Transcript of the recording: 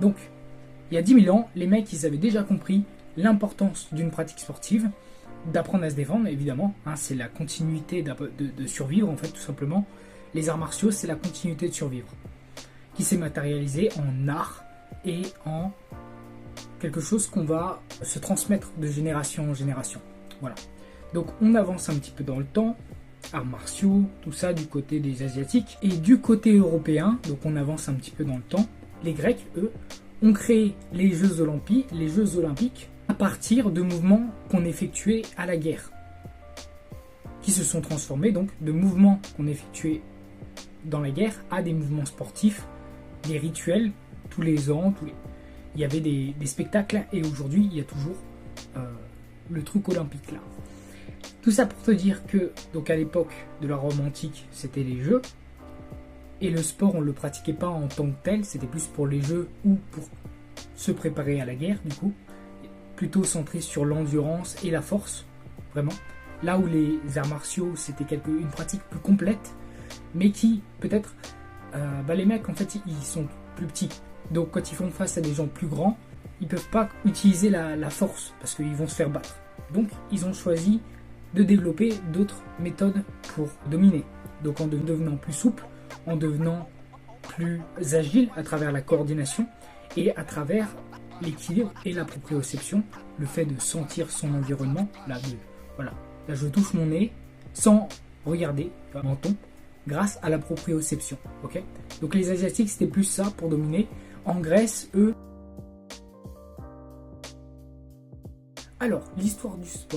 Donc, il y a 10 000 ans, les mecs, ils avaient déjà compris l'importance d'une pratique sportive, d'apprendre à se défendre, évidemment. Hein, c'est la continuité de survivre, en fait, tout simplement. Les arts martiaux, c'est la continuité de survivre, qui s'est matérialisée en art et en quelque chose qu'on va se transmettre de génération en génération. Voilà. Donc, on avance un petit peu dans le temps. Arts martiaux, tout ça du côté des Asiatiques. Et du côté européen, donc on avance un petit peu dans le temps, les Grecs, eux, ont créé les Jeux Olympiques à partir de mouvements qu'on effectuait à la guerre, qui se sont transformés donc de mouvements qu'on effectuait dans la guerre à des mouvements sportifs, des rituels, tous les ans, il y avait des spectacles, et aujourd'hui il y a toujours le truc olympique là. Tout ça pour te dire que, donc à l'époque de la Rome antique, c'était les jeux, et le sport on ne le pratiquait pas en tant que tel, c'était plus pour les jeux ou pour se préparer à la guerre, du coup, plutôt centré sur l'endurance et la force, vraiment. Là où les arts martiaux, c'était une pratique plus complète, mais qui, peut-être, les mecs, en fait, ils sont plus petits. Donc quand ils font face à des gens plus grands, ils ne peuvent pas utiliser la force, parce qu'ils vont se faire battre. Donc ils ont choisi de développer d'autres méthodes pour dominer. Donc en devenant plus souple, en devenant plus agile à travers la coordination et à travers l'équilibre et la proprioception, le fait de sentir son environnement. Là, je touche mon nez sans regarder mon menton grâce à la proprioception. Okay, donc les Asiatiques, c'était plus ça pour dominer. En Grèce, eux... Alors, l'histoire du sport.